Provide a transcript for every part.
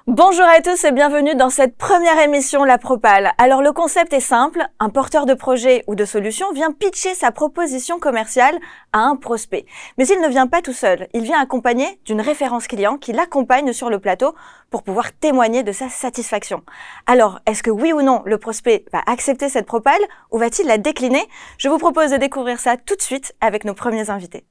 Bonjour à tous et bienvenue dans cette première émission La Propale. Alors le concept est simple, un porteur de projet ou de solution vient pitcher sa proposition commerciale à un prospect. Mais il ne vient pas tout seul, il vient accompagné d'une référence client qui l'accompagne sur le plateau pour pouvoir témoigner de sa satisfaction. Alors, est-ce que oui ou non le prospect va accepter cette propale ou va-t-il la décliner? Je vous propose de découvrir ça tout de suite avec nos premiers invités.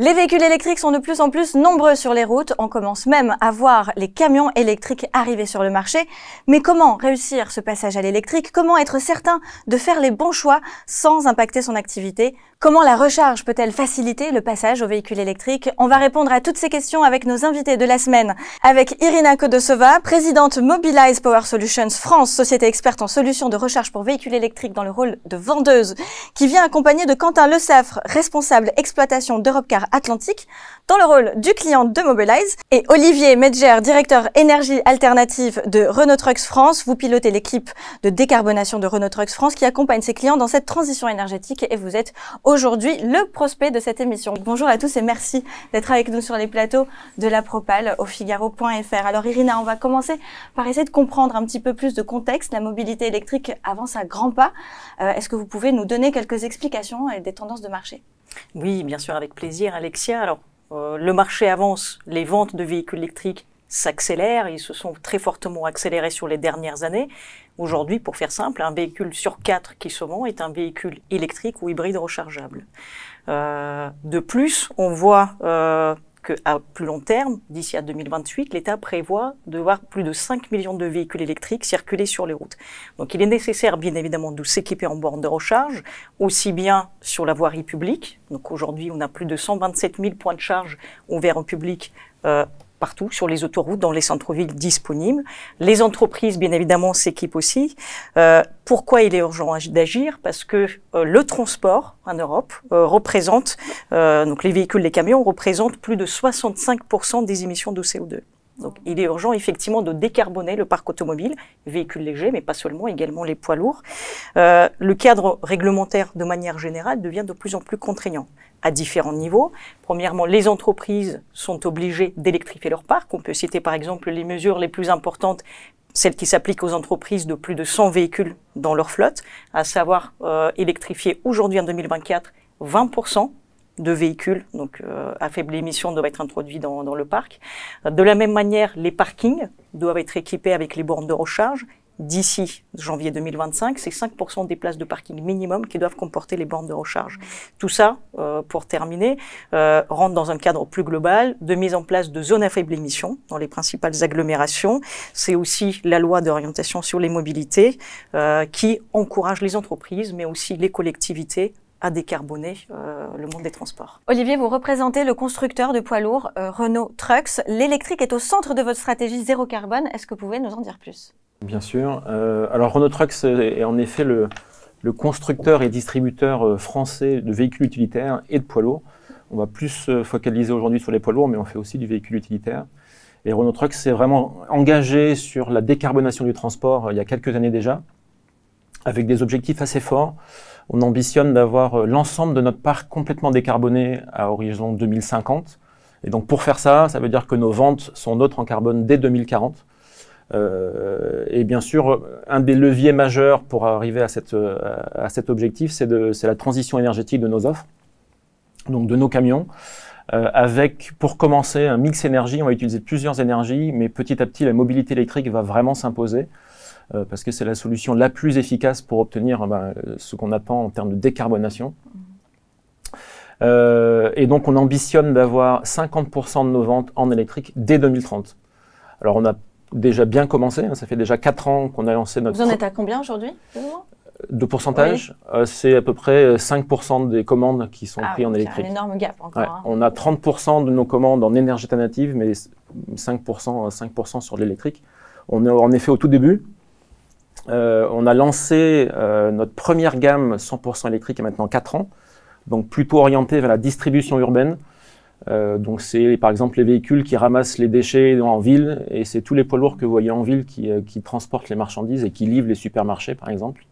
Les véhicules électriques sont de plus en plus nombreux sur les routes. On commence même à voir les camions électriques arriver sur le marché. Mais comment réussir ce passage à l'électrique? Comment être certain de faire les bons choix sans impacter son activité? Comment la recharge peut-elle faciliter le passage aux véhicules électriques? On va répondre à toutes ces questions avec nos invités de la semaine. Avec Irina Kodosova, présidente Mobilize Power Solutions France, société experte en solutions de recharge pour véhicules électriques dans le rôle de vendeuse, qui vient accompagnée de Quentin Lesaffre, responsable exploitation d'Europecar Atlantique, dans le rôle du client de Mobilize, et Olivier Medger, directeur énergie alternative de Renault Trucks France. Vous pilotez l'équipe de décarbonation de Renault Trucks France qui accompagne ses clients dans cette transition énergétique et vous êtes aujourd'hui le prospect de cette émission. Bonjour à tous et merci d'être avec nous sur les plateaux de La Propale au Figaro.fr. Alors Irina, on va commencer par essayer de comprendre un petit peu plus de contexte. La mobilité électrique avance à grands pas. Est-ce que vous pouvez nous donner quelques explications et des tendances de marché? Oui, bien sûr, avec plaisir, Alexia. Alors, le marché avance, les ventes de véhicules électriques s'accélèrent, ils se sont très fortement accélérés sur les dernières années. Aujourd'hui, pour faire simple, un véhicule sur 4 qui se vend est un véhicule électrique ou hybride rechargeable. De plus, on voit qu'à plus long terme, d'ici à 2028, l'État prévoit de voir plus de 5 millions de véhicules électriques circuler sur les routes. Donc il est nécessaire, bien évidemment, de s'équiper en bornes de recharge, aussi bien sur la voirie publique. Donc aujourd'hui, on a plus de 127 000 points de charge ouverts au public partout, sur les autoroutes, dans les centres-villes disponibles. Les entreprises, bien évidemment, s'équipent aussi. Pourquoi il est urgent d'agir? Parce que le transport en Europe représente, donc les véhicules, les camions, représentent plus de 65% des émissions de CO2. Donc il est urgent effectivement de décarboner le parc automobile, véhicules légers, mais pas seulement, également les poids lourds. Le cadre réglementaire, de manière générale, devient de plus en plus contraignant à différents niveaux. Premièrement, les entreprises sont obligées d'électrifier leur parc. On peut citer par exemple les mesures les plus importantes, celles qui s'appliquent aux entreprises de plus de 100 véhicules dans leur flotte, à savoir électrifier aujourd'hui en 2024 20% de véhicules donc à faible émission doivent être introduits dans le parc. De la même manière, les parkings doivent être équipés avec les bornes de recharge. D'ici janvier 2025, c'est 5% des places de parking minimum qui doivent comporter les bornes de recharge. Tout ça, pour terminer, rentre dans un cadre plus global de mise en place de zones à faible émission dans les principales agglomérations. C'est aussi la loi d'orientation sur les mobilités qui encourage les entreprises, mais aussi les collectivités à décarboner le monde des transports. Olivier, vous représentez le constructeur de poids lourds Renault Trucks. L'électrique est au centre de votre stratégie zéro carbone. Est-ce que vous pouvez nous en dire plus? Bien sûr. Alors Renault Trucks est en effet le constructeur et distributeur français de véhicules utilitaires et de poids lourds. On va plus focaliser aujourd'hui sur les poids lourds, mais on fait aussi du véhicule utilitaire. Et Renault Trucks s'est vraiment engagé sur la décarbonation du transport il y a quelques années déjà, avec des objectifs assez forts. On ambitionne d'avoir l'ensemble de notre parc complètement décarboné à horizon 2050. Et donc pour faire ça, ça veut dire que nos ventes sont neutres en carbone dès 2040. Et bien sûr, un des leviers majeurs pour arriver à cet objectif, c'est la transition énergétique de nos offres, donc de nos camions, avec, pour commencer, un mix énergie. On va utiliser plusieurs énergies, mais petit à petit, la mobilité électrique va vraiment s'imposer, parce que c'est la solution la plus efficace pour obtenir ce qu'on attend en termes de décarbonation. Et donc, on ambitionne d'avoir 50% de nos ventes en électrique dès 2030. Alors, on a déjà bien commencé, hein, ça fait déjà 4 ans qu'on a lancé notre... Vous en êtes à combien aujourd'hui de pourcentage? Oui. C'est à peu près 5% des commandes qui sont prises en électrique. Un énorme gap encore. Ouais. Hein. On a 30% de nos commandes en énergie alternative, mais 5% sur l'électrique. On est en effet au tout début. On a lancé notre première gamme 100% électrique il y a maintenant 4 ans, donc plutôt orientée vers la distribution urbaine. Donc c'est par exemple les véhicules qui ramassent les déchets en ville, et c'est tous les poids lourds que vous voyez en ville qui transportent les marchandises et qui livrent les supermarchés par exemple.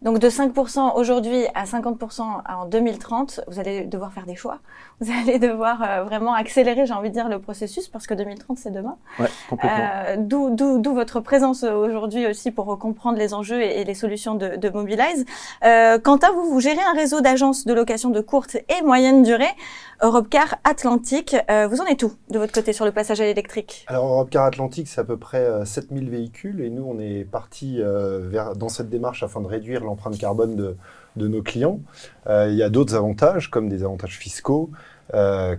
Donc de 5% aujourd'hui à 50% en 2030, vous allez devoir faire des choix. Vous allez devoir vraiment accélérer, j'ai envie de dire, le processus parce que 2030 c'est demain. Ouais, complètement. D'où votre présence aujourd'hui aussi pour comprendre les enjeux et les solutions de Mobilize. Quentin, vous gérez un réseau d'agences de location de courte et moyenne durée, Europcar Atlantique. Vous en êtes où de votre côté sur le passage à l'électrique? Alors Europcar Atlantique, c'est à peu près 7000 véhicules et nous on est parti dans cette démarche afin de réduire l'empreinte carbone de nos clients. Il y a d'autres avantages comme des avantages fiscaux,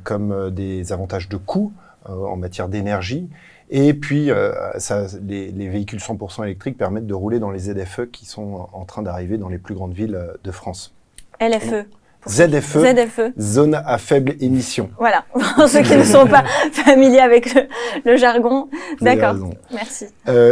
comme des avantages de coût en matière d'énergie. Et puis, les véhicules 100% électriques permettent de rouler dans les ZFE qui sont en train d'arriver dans les plus grandes villes de France. LFE. ZFE, zone à faible émission. Voilà, pour ceux qui ne sont pas familiers avec le jargon. D'accord, merci.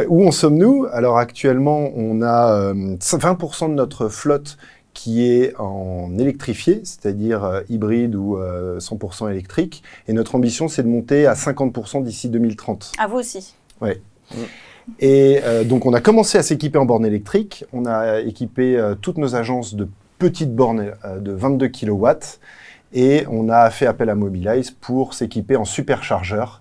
Où en sommes-nous? Alors actuellement, on a 20% de notre flotte qui est en électrifié, c'est-à-dire hybride ou 100% électrique. Et notre ambition, c'est de monter à 50% d'ici 2030. À vous aussi. Oui. Et donc, on a commencé à s'équiper en bornes électriques. On a équipé toutes nos agences de petites bornes de 22 kW. Et on a fait appel à Mobilize pour s'équiper en superchargeurs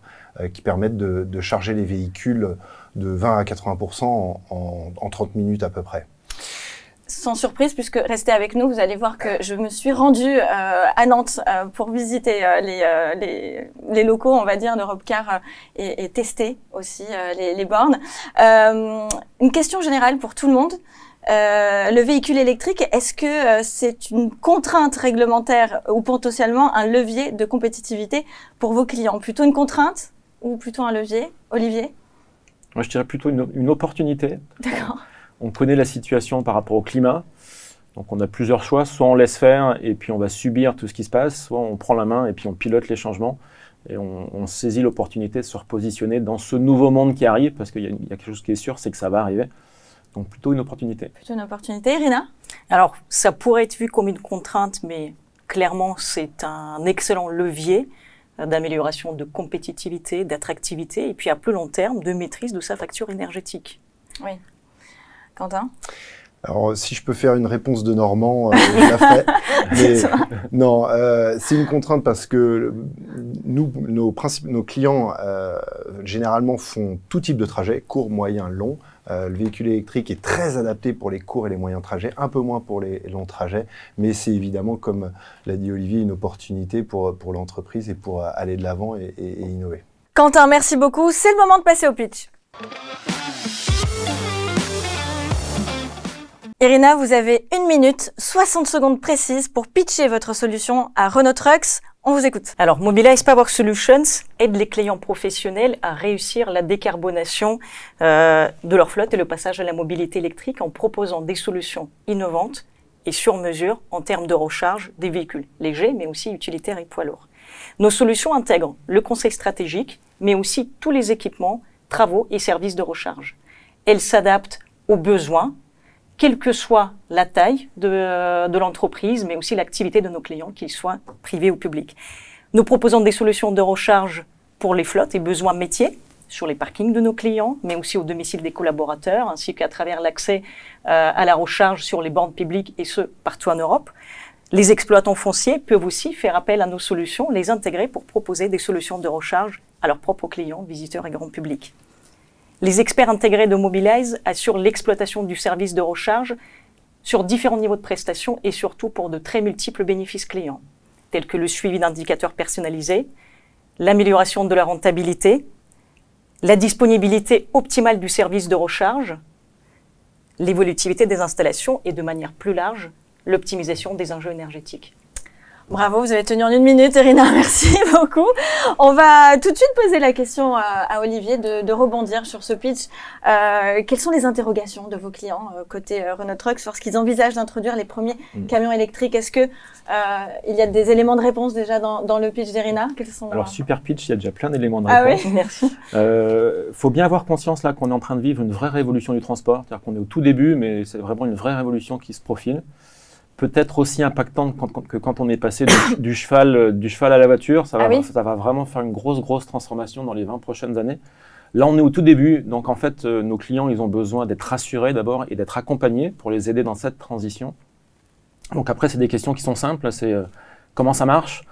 qui permettent de charger les véhicules de 20 à 80% en 30 minutes à peu près. Sans surprise, puisque restez avec nous, vous allez voir que je me suis rendue à Nantes pour visiter les locaux, on va dire, d'Europcar et tester aussi les bornes. Une question générale pour tout le monde. Le véhicule électrique, est-ce que c'est une contrainte réglementaire ou potentiellement un levier de compétitivité pour vos clients? Plutôt une contrainte ou plutôt un levier? Olivier? Moi, je dirais plutôt une opportunité. D'accord. On connaît la situation par rapport au climat, donc on a plusieurs choix. Soit on laisse faire et puis on va subir tout ce qui se passe, soit on prend la main et puis on pilote les changements et on saisit l'opportunité de se repositionner dans ce nouveau monde qui arrive, parce qu'il y a quelque chose qui est sûr, c'est que ça va arriver. Donc plutôt une opportunité. Plutôt une opportunité. Irina? Alors, ça pourrait être vu comme une contrainte, mais clairement, c'est un excellent levier d'amélioration de compétitivité, d'attractivité, et puis à plus long terme, de maîtrise de sa facture énergétique. Oui. Quentin? Alors, si je peux faire une réponse de Normand, je la ferai. Mais, non, c'est une contrainte parce que nos clients, généralement, font tout type de trajet, court, moyen, long. Le véhicule électrique est très adapté pour les courts et les moyens trajets, un peu moins pour les longs trajets, mais c'est évidemment, comme l'a dit Olivier, une opportunité pour l'entreprise et pour aller de l'avant et innover. Quentin, merci beaucoup. C'est le moment de passer au pitch. Irina, vous avez 1 minute, 60 secondes précises pour pitcher votre solution à Renault Trucks. On vous écoute. Alors, Mobilize Power Solutions aide les clients professionnels à réussir la décarbonation de leur flotte et le passage à la mobilité électrique en proposant des solutions innovantes et sur mesure en termes de recharge des véhicules légers, mais aussi utilitaires et poids lourds. Nos solutions intègrent le conseil stratégique, mais aussi tous les équipements, travaux et services de recharge. Elles s'adaptent aux besoins, quelle que soit la taille de l'entreprise, mais aussi l'activité de nos clients, qu'ils soient privés ou publics. Nous proposons des solutions de recharge pour les flottes et besoins métiers, sur les parkings de nos clients, mais aussi au domicile des collaborateurs, ainsi qu'à travers l'accès à la recharge sur les bornes publiques, et ce, partout en Europe. Les exploitants fonciers peuvent aussi faire appel à nos solutions, les intégrer pour proposer des solutions de recharge à leurs propres clients, visiteurs et grand public. Les experts intégrés de Mobilize assurent l'exploitation du service de recharge sur différents niveaux de prestations et surtout pour de très multiples bénéfices clients, tels que le suivi d'indicateurs personnalisés, l'amélioration de la rentabilité, la disponibilité optimale du service de recharge, l'évolutivité des installations et de manière plus large, l'optimisation des enjeux énergétiques. Bravo, vous avez tenu en 1 minute, Irina, merci beaucoup. On va tout de suite poser la question à Olivier de rebondir sur ce pitch. Quelles sont les interrogations de vos clients côté Renault Trucks lorsqu'ils envisagent d'introduire les premiers camions électriques? Est-ce que il y a des éléments de réponse déjà dans le pitch d'Irina? Alors, super pitch, il y a déjà plein d'éléments de réponse. Ah oui, merci. Faut bien avoir conscience là qu'on est en train de vivre une vraie révolution du transport. C'est-à-dire qu'on est au tout début, mais c'est vraiment une vraie révolution qui se profile. Peut-être aussi impactante que quand on est passé du cheval à la voiture. Ça va vraiment faire une grosse transformation dans les 20 prochaines années. Là, on est au tout début, donc en fait, nos clients, ils ont besoin d'être rassurés d'abord et d'être accompagnés pour les aider dans cette transition. Donc après, c'est des questions qui sont simples, c'est comment ça marche,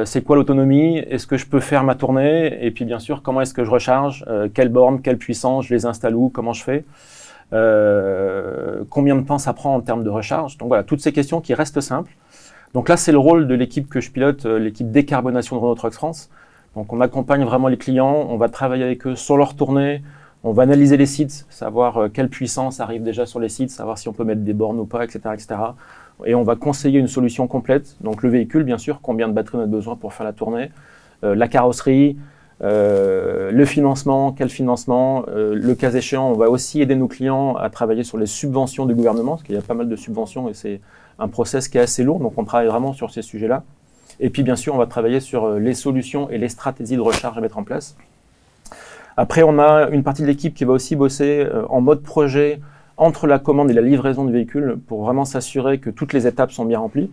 c'est quoi l'autonomie, est-ce que je peux faire ma tournée, et puis bien sûr, comment est-ce que je recharge, quelle borne, quelle puissance, je les installe où, comment je fais, combien de temps ça prend en termes de recharge. Donc voilà, toutes ces questions qui restent simples. Donc là, c'est le rôle de l'équipe que je pilote, l'équipe décarbonation de Renault Trucks France. Donc on accompagne vraiment les clients, on va travailler avec eux sur leur tournée, on va analyser les sites, savoir quelle puissance arrive déjà sur les sites, savoir si on peut mettre des bornes ou pas, etc., etc. Et on va conseiller une solution complète, donc le véhicule bien sûr, combien de batteries on a besoin pour faire la tournée, la carrosserie, le financement, quel financement, le cas échéant, on va aussi aider nos clients à travailler sur les subventions du gouvernement, parce qu'il y a pas mal de subventions et c'est un process qui est assez lourd, donc on travaille vraiment sur ces sujets-là. Et puis, bien sûr, on va travailler sur les solutions et les stratégies de recharge à mettre en place. Après, on a une partie de l'équipe qui va aussi bosser en mode projet entre la commande et la livraison du véhicule pour vraiment s'assurer que toutes les étapes sont bien remplies,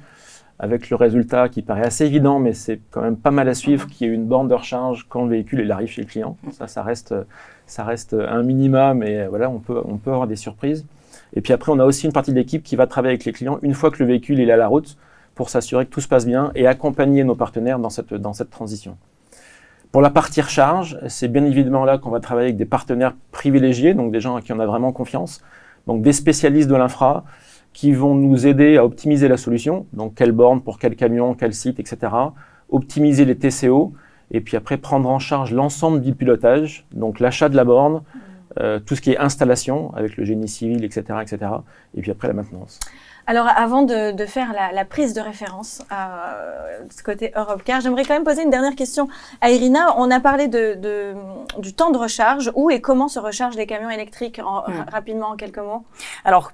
avec le résultat qui paraît assez évident, mais c'est quand même pas mal à suivre, qu'il y ait une borne de recharge quand le véhicule il arrive chez le client. Ça reste un minima, mais voilà, on peut avoir des surprises. Et puis après, on a aussi une partie de l'équipe qui va travailler avec les clients une fois que le véhicule est à la route, pour s'assurer que tout se passe bien et accompagner nos partenaires dans cette transition. Pour la partie recharge, c'est bien évidemment là qu'on va travailler avec des partenaires privilégiés, donc des gens à qui on a vraiment confiance, donc des spécialistes de l'infra qui vont nous aider à optimiser la solution, donc quelle borne pour quel camion, quel site, etc. Optimiser les TCO et puis après prendre en charge l'ensemble du pilotage, donc l'achat de la borne, tout ce qui est installation avec le génie civil, etc., etc. Et puis après la maintenance. Alors, avant de faire la prise de référence de ce côté Europcar, j'aimerais quand même poser une dernière question à Irina. On a parlé du temps de recharge. Où et comment se rechargent les camions électriques rapidement, en quelques mots? Alors,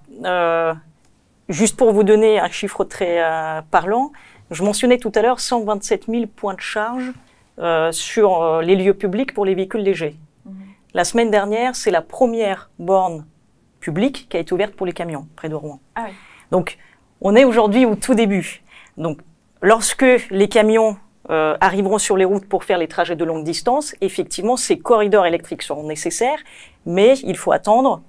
juste pour vous donner un chiffre très parlant, je mentionnais tout à l'heure 127 000 points de charge sur les lieux publics pour les véhicules légers. La semaine dernière, c'est la première borne publique qui a été ouverte pour les camions près de Rouen. Ah oui. Donc, on est aujourd'hui au tout début. Donc, lorsque les camions arriveront sur les routes pour faire les trajets de longue distance, effectivement, ces corridors électriques seront nécessaires, mais il faut attendre,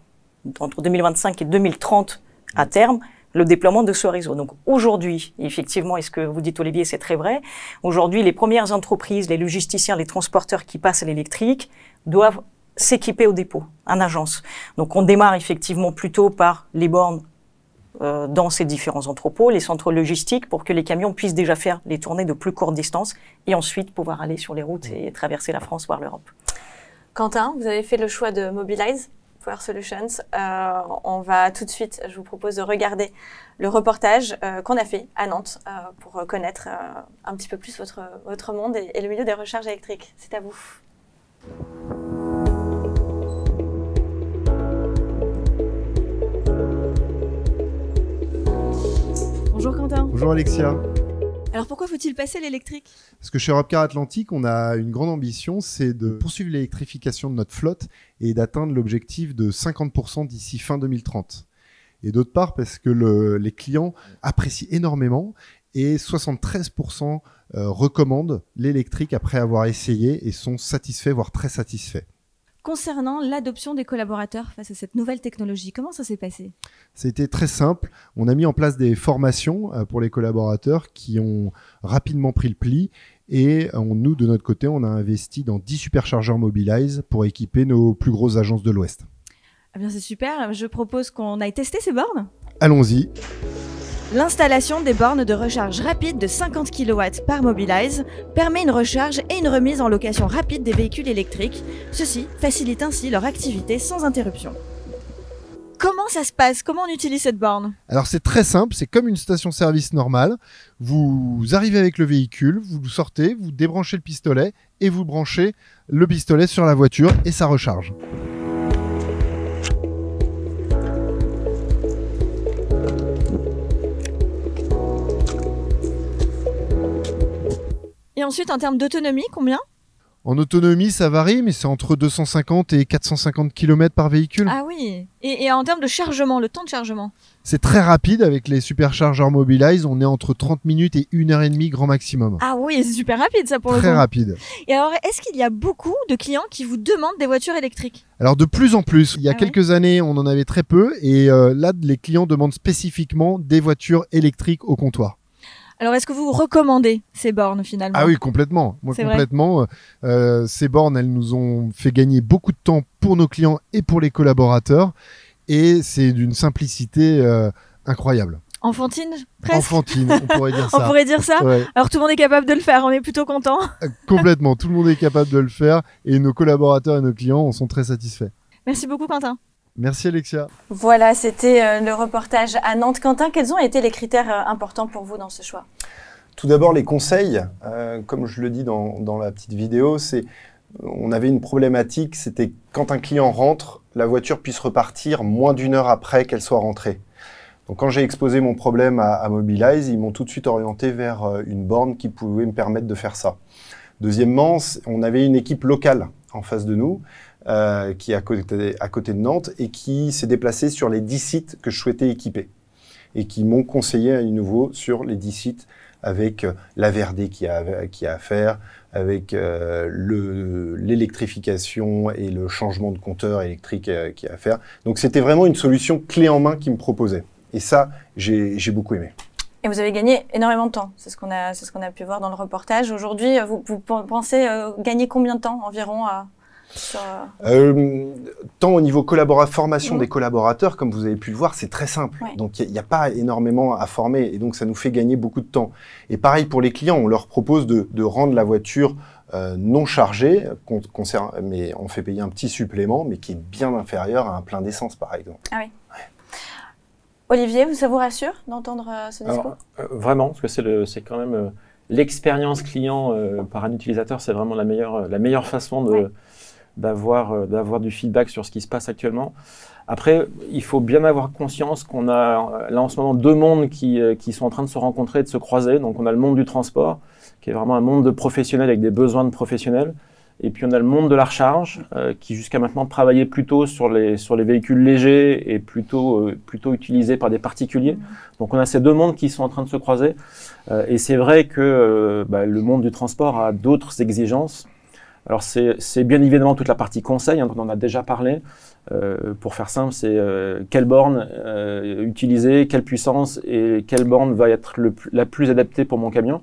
entre 2025 et 2030 à terme, le déploiement de ce réseau. Donc, aujourd'hui, effectivement, et ce que vous dites, Olivier, c'est très vrai, aujourd'hui, les premières entreprises, les logisticiens, les transporteurs qui passent à l'électrique doivent s'équiper au dépôt, en agence. Donc, on démarre effectivement plutôt par les bornes dans ces différents entrepôts, les centres logistiques, pour que les camions puissent déjà faire les tournées de plus courte distance et ensuite pouvoir aller sur les routes et traverser la France, voire l'Europe. Quentin, vous avez fait le choix de Mobilize Power Solutions. On va tout de suite, je vous propose de regarder le reportage qu'on a fait à Nantes pour connaître un petit peu plus votre monde et le milieu des recharges électriques. C'est à vous. Bonjour Quentin. Bonjour Alexia. Alors pourquoi faut-il passer à l'électrique? Parce que chez Europcar Atlantique, on a une grande ambition, c'est de poursuivre l'électrification de notre flotte et d'atteindre l'objectif de 50% d'ici fin 2030. Et d'autre part, parce que les clients apprécient énormément et 73% recommandent l'électrique après avoir essayé et sont satisfaits, voire très satisfaits. Concernant l'adoption des collaborateurs face à cette nouvelle technologie, comment ça s'est passé? C'était très simple. On a mis en place des formations pour les collaborateurs qui ont rapidement pris le pli et nous, de notre côté, on a investi dans 10 superchargeurs Mobilize pour équiper nos plus grosses agences de l'Ouest. Eh bien, c'est super. Je propose qu'on aille tester ces bornes. Allons-y. L'installation des bornes de recharge rapide de 50 kW par Mobilize permet une recharge et une remise en location rapide des véhicules électriques. Ceci facilite ainsi leur activité sans interruption. Comment ça se passe? Comment on utilise cette borne? Alors c'est très simple, c'est comme une station-service normale. Vous arrivez avec le véhicule, vous le sortez, vous débranchez le pistolet et vous branchez le pistolet sur la voiture et ça recharge. Et ensuite, en termes d'autonomie, combien? En autonomie, ça varie, mais c'est entre 250 et 450 km par véhicule. Ah oui. Et en termes de chargement, le temps de chargement? C'est très rapide avec les superchargeurs Mobilize. On est entre 30 minutes et 1h30 grand maximum. Ah oui, c'est super rapide ça pour le coup. Très rapide. Et alors, est-ce qu'il y a beaucoup de clients qui vous demandent des voitures électriques? Alors de plus en plus. Il y a Ah quelques années, on en avait très peu. Et là, les clients demandent spécifiquement des voitures électriques au comptoir. Alors, est-ce que vous recommandez ces bornes finalement? Ah oui, complètement. Moi, C'est complètement. Ces bornes, elles nous ont fait gagner beaucoup de temps pour nos clients et pour les collaborateurs. Et c'est d'une simplicité incroyable. Enfantine, presque. Enfantine, on pourrait dire ça. On pourrait dire ça. Ouais, Alors, tout le monde est capable de le faire. On est plutôt content. complètement. Tout le monde est capable de le faire. Et nos collaborateurs et nos clients en sont très satisfaits. Merci beaucoup, Quentin. Merci Alexia. Voilà, c'était le reportage à Nantes. Quentin, quels ont été les critères importants pour vous dans ce choix? Tout d'abord, les conseils. Comme je le dis dans la petite vidéo, on avait une problématique, c'était quand un client rentre, la voiture puisse repartir moins d'1 heure après qu'elle soit rentrée. Donc quand j'ai exposé mon problème à Mobilize, ils m'ont tout de suite orienté vers une borne qui pouvait me permettre de faire ça. Deuxièmement, on avait une équipe locale en face de nous, qui est à côté de Nantes et qui s'est déplacée sur les 10 sites que je souhaitais équiper et qui m'ont conseillé à nouveau sur les 10 sites avec la VRD qui a à faire, avec l'électrification et le changement de compteur électrique qui a à faire. Donc c'était vraiment une solution clé en main qu'ils me proposaient. Et ça, j'ai beaucoup aimé. Et vous avez gagné énormément de temps, c'est ce qu'on a pu voir dans le reportage. Aujourd'hui, vous pensez gagner combien de temps environ tant au niveau formation des collaborateurs, comme vous avez pu le voir, c'est très simple. Ouais. Donc, il n'y a pas énormément à former et donc ça nous fait gagner beaucoup de temps. Et pareil pour les clients, on leur propose de rendre la voiture non chargée, mais on fait payer un petit supplément, mais qui est bien inférieur à un plein d'essence, par exemple. Ah oui. Ouais. Olivier, ça vous rassure d'entendre ce discours? Vraiment, parce que c'est quand même l'expérience client par un utilisateur, c'est vraiment la meilleure façon d'avoir du feedback sur ce qui se passe actuellement. Après, il faut bien avoir conscience qu'on a là en ce moment deux mondes qui sont en train de se rencontrer et de se croiser. Donc on a le monde du transport, qui est vraiment un monde de professionnels avec des besoins de professionnels. Et puis on a le monde de la recharge, qui jusqu'à maintenant travaillait plutôt sur les véhicules légers et plutôt utilisés par des particuliers. Donc on a ces deux mondes qui sont en train de se croiser. Et c'est vrai que le monde du transport a d'autres exigences. Alors c'est bien évidemment toute la partie conseil, dont on en a déjà parlé. Pour faire simple, c'est quelle borne utiliser, quelle puissance et quelle borne va être la plus adaptée pour mon camion.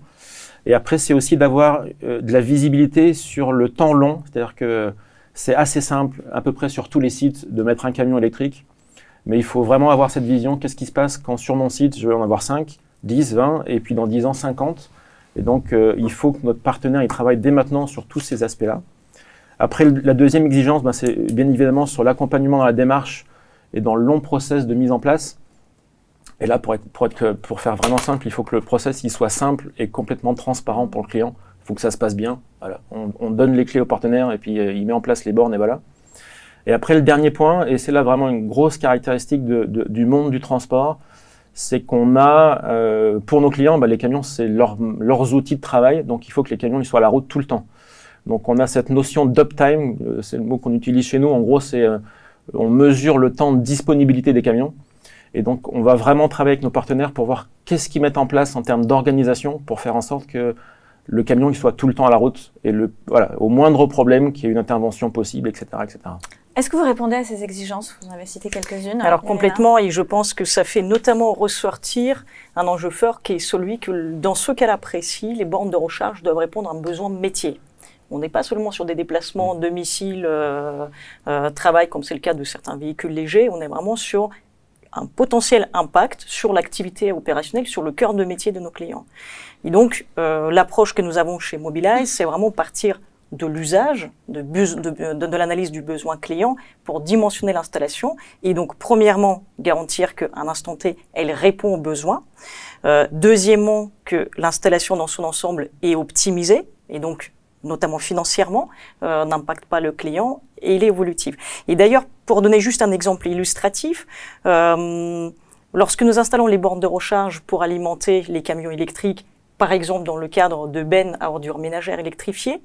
Et après, c'est aussi d'avoir de la visibilité sur le temps long. C'est-à-dire que c'est assez simple, à peu près sur tous les sites, de mettre un camion électrique. Mais il faut vraiment avoir cette vision. Qu'est-ce qui se passe quand sur mon site, je vais en avoir 5, 10, 20, et puis dans 10 ans, 50. Et donc, il faut que notre partenaire il travaille dès maintenant sur tous ces aspects-là. Après, la deuxième exigence, c'est bien évidemment sur l'accompagnement dans la démarche et dans le long process de mise en place. Et là, pour faire vraiment simple, il faut que le process il soit simple et complètement transparent pour le client. Il faut que ça se passe bien. Voilà. On donne les clés au partenaire et puis il met en place les bornes et voilà. Et après, le dernier point, et c'est là vraiment une grosse caractéristique du monde du transport, c'est qu'on a, pour nos clients, les camions, c'est leurs outils de travail. Donc, il faut que les camions ils soient à la route tout le temps. Donc, on a cette notion d'uptime, c'est le mot qu'on utilise chez nous. En gros, c'est on mesure le temps de disponibilité des camions. Et donc, on va vraiment travailler avec nos partenaires pour voir qu'est-ce qu'ils mettent en place en termes d'organisation pour faire en sorte que le camion il soit tout le temps à la route et au moindre problème, qu'il y ait une intervention possible, etc., etc. Est-ce que vous répondez à ces exigences? Vous en avez cité quelques-unes. Alors complètement, et je pense que ça fait notamment ressortir un enjeu fort qui est celui que dans ce cas-là précis, les bornes de recharge doivent répondre à un besoin métier. On n'est pas seulement sur des déplacements domicile, travail, comme c'est le cas de certains véhicules légers, on est vraiment sur un potentiel impact sur l'activité opérationnelle, sur le cœur de métier de nos clients. Et donc, l'approche que nous avons chez Mobilize, c'est vraiment partir de l'usage, de l'analyse du besoin client pour dimensionner l'installation et donc, premièrement, garantir qu'à un instant T, elle répond aux besoins. Deuxièmement, que l'installation dans son ensemble est optimisée et donc, notamment financièrement, n'impacte pas le client et il est évolutif. Et d'ailleurs, pour donner juste un exemple illustratif, lorsque nous installons les bornes de recharge pour alimenter les camions électriques par exemple dans le cadre de bennes à ordures ménagères électrifiées,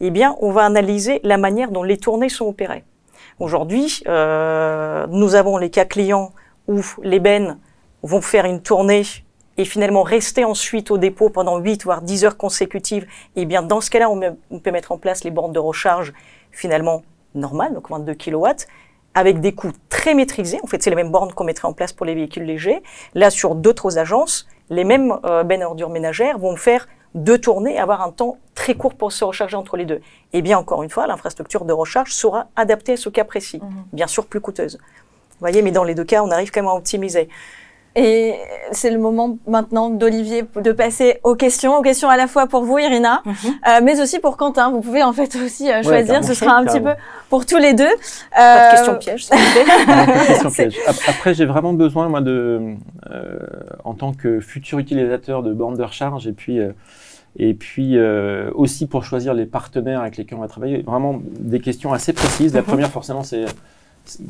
eh bien, on va analyser la manière dont les tournées sont opérées. Aujourd'hui, nous avons les cas clients où les bennes vont faire une tournée et finalement rester ensuite au dépôt pendant 8 voire 10 heures consécutives. Eh bien, dans ce cas-là, on peut mettre en place les bornes de recharge finalement normales, donc 22 kW, avec des coûts très maîtrisés. En fait, c'est les mêmes bornes qu'on mettrait en place pour les véhicules légers. Là, sur d'autres agences, les mêmes bennes à ordures ménagères vont faire 2 tournées, avoir un temps très court pour se recharger entre les deux. Et bien, encore une fois, l'infrastructure de recharge sera adaptée à ce cas précis. Bien sûr, plus coûteuse. Vous voyez, mais dans les 2 cas, on arrive quand même à optimiser. Et c'est le moment maintenant d'Olivier de passer aux questions à la fois pour vous, Irina, mais aussi pour Quentin. Vous pouvez en fait aussi choisir, ce sera un petit peu pour tous les deux. Pas de questions pièges, s'il vous plaît. Question piège. Après, j'ai vraiment besoin, moi, en tant que futur utilisateur de bornes de recharge, et puis aussi pour choisir les partenaires avec lesquels on va travailler, vraiment des questions assez précises. La première, forcément, c'est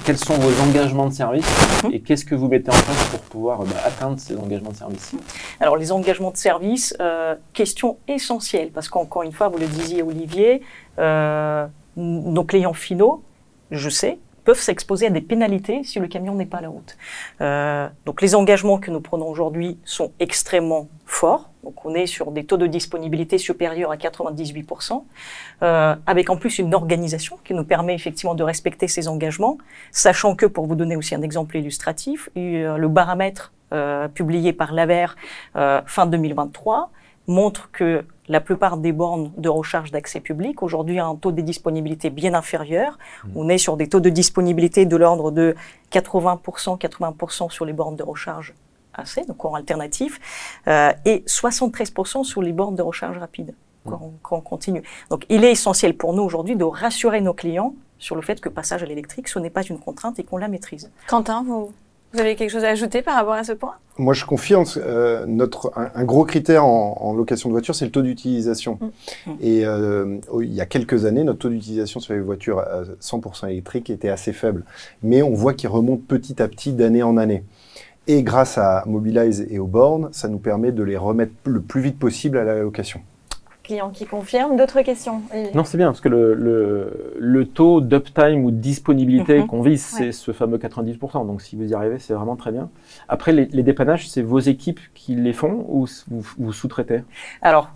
quels sont vos engagements de service et qu'est-ce que vous mettez en place pour pouvoir atteindre ces engagements de service? Alors, les engagements de service, question essentielle, parce qu'encore une fois, vous le disiez, Olivier, nos clients finaux, je sais, peuvent s'exposer à des pénalités si le camion n'est pas à la route. Donc, les engagements que nous prenons aujourd'hui sont extrêmement forts. Donc, on est sur des taux de disponibilité supérieurs à 98%, avec en plus une organisation qui nous permet effectivement de respecter ces engagements, sachant que, pour vous donner aussi un exemple illustratif, le baromètre publié par l'AVER fin 2023 montre que la plupart des bornes de recharge d'accès public aujourd'hui ont un taux de disponibilité bien inférieur. On est sur des taux de disponibilité de l'ordre de 80% sur les bornes de recharge AC, donc en alternatif, et 73% sur les bornes de recharge rapide, quand on continue. Donc il est essentiel pour nous aujourd'hui de rassurer nos clients sur le fait que passage à l'électrique, ce n'est pas une contrainte et qu'on la maîtrise. Quentin, vous avez quelque chose à ajouter par rapport à ce point? Moi, je confirme, un gros critère en location de voiture, c'est le taux d'utilisation. Et il y a quelques années, notre taux d'utilisation sur les voitures 100% électriques était assez faible. Mais on voit qu'il remonte petit à petit d'année en année. Et grâce à Mobilize et aux bornes, ça nous permet de les remettre le plus vite possible à la location. Client qui confirme. D'autres questions? Non, c'est bien, parce que le taux d'uptime ou de disponibilité qu'on vise, c'est ce fameux 90%. Donc, si vous y arrivez, c'est vraiment très bien. Après, les dépannages, c'est vos équipes qui les font ou vous sous-traitez? Alors,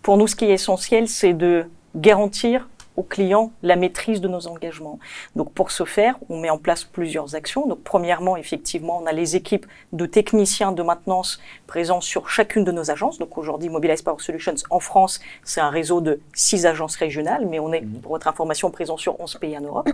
pour nous, ce qui est essentiel, c'est de garantir aux clients la maîtrise de nos engagements. Donc pour ce faire, on met en place plusieurs actions. Donc premièrement, effectivement, on a les équipes de techniciens de maintenance présents sur chacune de nos agences. Donc aujourd'hui, Mobilize Power Solutions en France, c'est un réseau de 6 agences régionales, mais on est, pour votre information, présent sur 11 pays en Europe.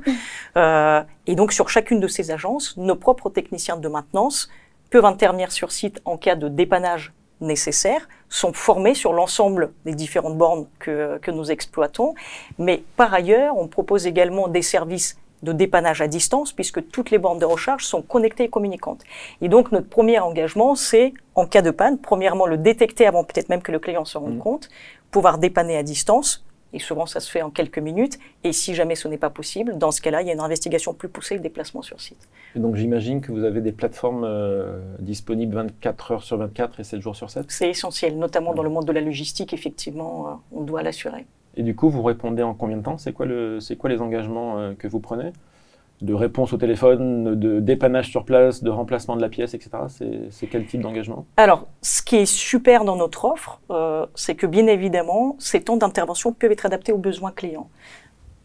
Et donc sur chacune de ces agences, nos propres techniciens de maintenance peuvent intervenir sur site en cas de dépannage nécessaires, sont formés sur l'ensemble des différentes bornes que nous exploitons. Mais par ailleurs, on propose également des services de dépannage à distance, puisque toutes les bornes de recharge sont connectées et communicantes. Et donc, notre premier engagement, c'est, en cas de panne, premièrement, le détecter avant peut-être même que le client se rende compte, pouvoir dépanner à distance. Et souvent, ça se fait en quelques minutes. Et si jamais ce n'est pas possible, dans ce cas-là, il y a une investigation plus poussée et le déplacement sur site. Et donc, j'imagine que vous avez des plateformes disponibles 24 heures sur 24 et 7 jours sur 7? C'est essentiel, notamment dans le monde de la logistique, effectivement, on doit l'assurer. Et du coup, vous répondez en combien de temps? C'est quoi les engagements que vous prenez? De réponse au téléphone, de dépannage sur place, de remplacement de la pièce, etc. C'est quel type d'engagement? Alors, ce qui est super dans notre offre, c'est que bien évidemment, ces temps d'intervention peuvent être adaptés aux besoins clients.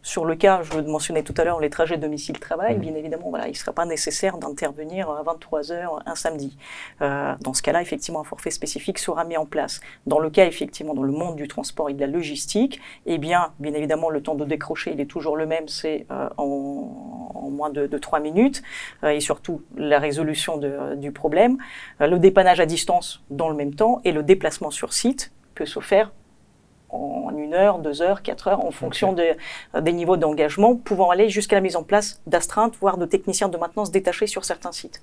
Sur le cas, je le mentionnais tout à l'heure, les trajets domicile-travail, bien évidemment, voilà, il ne sera pas nécessaire d'intervenir à 23h un samedi. Dans ce cas-là, effectivement, un forfait spécifique sera mis en place. Dans le cas, effectivement, dans le monde du transport et de la logistique, eh bien évidemment, le temps de décrocher, il est toujours le même, c'est en moins de 3 minutes, et surtout la résolution du problème. Le dépannage à distance dans le même temps, et le déplacement sur site peut se faire en 1 heure, 2 heures, 4 heures, en fonction des niveaux d'engagement, pouvant aller jusqu'à la mise en place d'astreintes, voire de techniciens de maintenance détachés sur certains sites.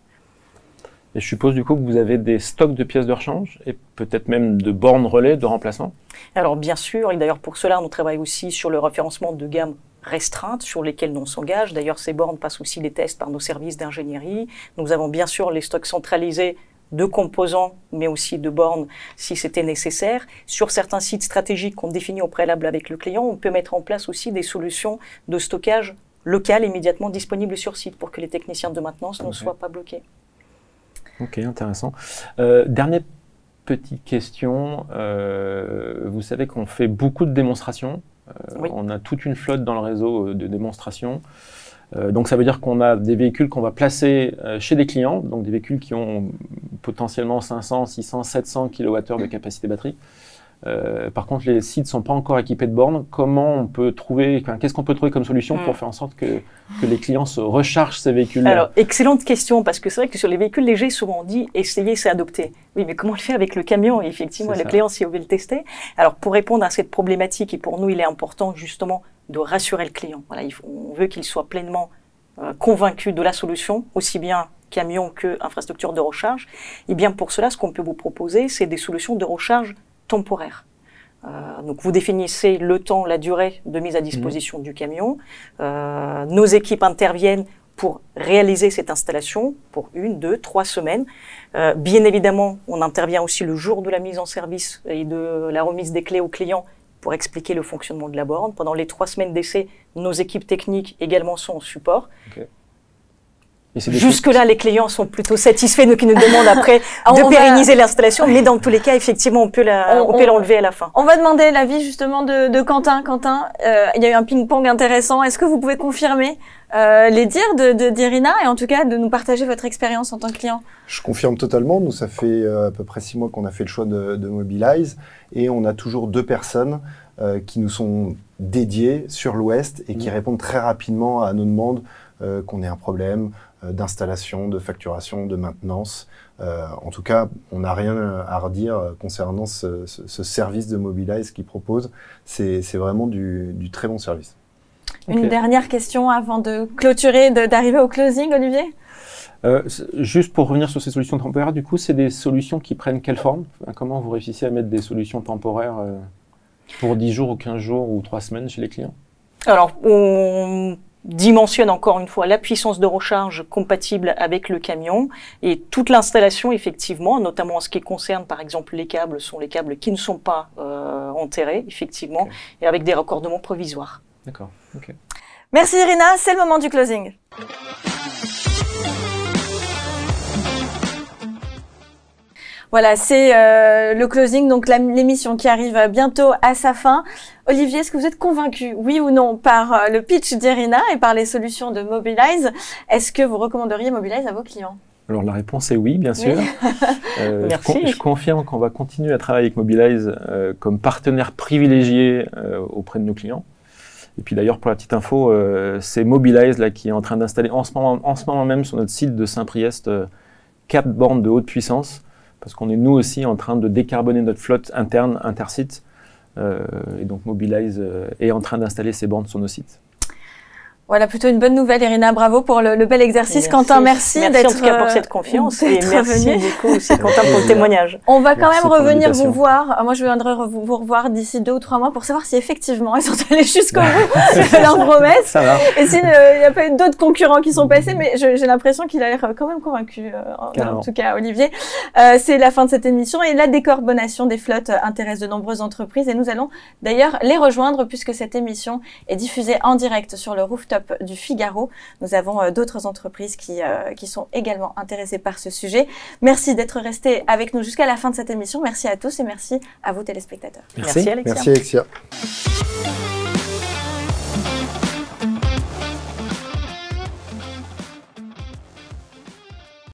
Et je suppose du coup que vous avez des stocks de pièces de rechange et peut-être même de bornes relais de remplacement? Alors bien sûr, et d'ailleurs pour cela, on travaille aussi sur le référencement de gammes restreintes sur lesquelles on s'engage. D'ailleurs, ces bornes passent aussi des tests par nos services d'ingénierie. Nous avons bien sûr les stocks centralisés de composants, mais aussi de bornes si c'était nécessaire. Sur certains sites stratégiques qu'on définit au préalable avec le client, on peut mettre en place aussi des solutions de stockage local immédiatement disponibles sur site pour que les techniciens de maintenance ne soient pas bloqués. Ok, intéressant. Dernière petite question. Vous savez qu'on fait beaucoup de démonstrations. Oui. On a toute une flotte dans le réseau de démonstrations. Donc ça veut dire qu'on a des véhicules qu'on va placer chez des clients, donc des véhicules qui ont potentiellement 500, 600, 700 kWh de capacité batterie. Par contre, les sites ne sont pas encore équipés de bornes. Comment on peut trouver, qu'est-ce qu'on peut trouver comme solution pour faire en sorte que les clients se rechargent ces véhicules-là? Alors, excellente question, parce que c'est vrai que sur les véhicules légers, souvent on dit « essayer, c'est adopter ». Oui, mais comment on le fait avec le camion? Et effectivement, le client, si on veut le tester. Alors, pour répondre à cette problématique, et pour nous, il est important justement de rassurer le client. Voilà, on veut qu'il soit pleinement convaincu de la solution, aussi bien camion que infrastructure de recharge. Et bien pour cela, ce qu'on peut vous proposer, c'est des solutions de recharge temporaire. Donc vous définissez le temps, la durée de mise à disposition du camion. Nos équipes interviennent pour réaliser cette installation pour 1, 2, 3 semaines. Bien évidemment, on intervient aussi le jour de la mise en service et de la remise des clés au client pour expliquer le fonctionnement de la borne. Pendant les 3 semaines d'essai, nos équipes techniques également sont en support. Okay. Jusque-là, les clients sont plutôt satisfaits, donc ils nous demandent après de pérenniser l'installation, mais dans tous les cas, effectivement, on peut l'enlever à la fin. On va demander l'avis justement de Quentin. Quentin, il y a eu un ping-pong intéressant. Est-ce que vous pouvez confirmer les dires d'Irina et en tout cas de nous partager votre expérience en tant que client? Je confirme totalement. Nous, ça fait à peu près 6 mois qu'on a fait le choix de Mobilize et on a toujours 2 personnes qui nous sont dédiées sur l'Ouest et qui répondent très rapidement à nos demandes qu'on ait un problème d'installation, de facturation, de maintenance. En tout cas, on n'a rien à redire concernant ce service de Mobilize qu'ils proposent. C'est vraiment du très bon service. Une dernière question avant de clôturer, d'arriver au closing, Olivier? Juste pour revenir sur ces solutions temporaires, du coup, c'est des solutions qui prennent quelle forme? Comment vous réussissez à mettre des solutions temporaires pour 10 jours ou 15 jours ou 3 semaines chez les clients? Alors, on dimensionne encore une fois la puissance de recharge compatible avec le camion et toute l'installation effectivement, notamment en ce qui concerne par exemple les câbles, sont les câbles qui ne sont pas enterrés effectivement et avec des raccordements provisoires. D'accord, ok. Merci Irina, c'est le moment du closing. Voilà, c'est le closing, donc l'émission qui arrive bientôt à sa fin. Olivier, est-ce que vous êtes convaincu, oui ou non, par le pitch d'Irina et par les solutions de Mobilize? Est-ce que vous recommanderiez Mobilize à vos clients? Alors la réponse est oui, bien sûr. Merci. Je confirme qu'on va continuer à travailler avec Mobilize comme partenaire privilégié auprès de nos clients. Et puis d'ailleurs, pour la petite info, c'est Mobilize là, qui est en train d'installer en ce moment même sur notre site de Saint-Priest 4 bornes de haute puissance. Parce qu'on est nous aussi en train de décarboner notre flotte interne, intersite. Et donc Mobilize est en train d'installer ces bornes sur nos sites. Voilà, plutôt une bonne nouvelle, Irina. Bravo pour le bel exercice. Merci. Quentin, merci d'être en tout cas pour cette confiance et merci beaucoup aussi Quentin pour le témoignage. On va quand même revenir vous voir. Moi, je viendrai vous revoir d'ici 2 ou 3 mois pour savoir si effectivement ils sont allés jusqu'au bout de leur promesse. Ça va. Et s'il n'y a pas eu d'autres concurrents qui sont passés, mais j'ai l'impression qu'il a l'air quand même convaincu. En tout cas, Olivier. C'est la fin de cette émission et la décarbonation des flottes intéresse de nombreuses entreprises et nous allons d'ailleurs les rejoindre puisque cette émission est diffusée en direct sur le rooftop du Figaro. Nous avons d'autres entreprises qui sont également intéressées par ce sujet. Merci d'être restés avec nous jusqu'à la fin de cette émission. Merci à tous et merci à vous téléspectateurs. Merci Alexia. Merci Alexia.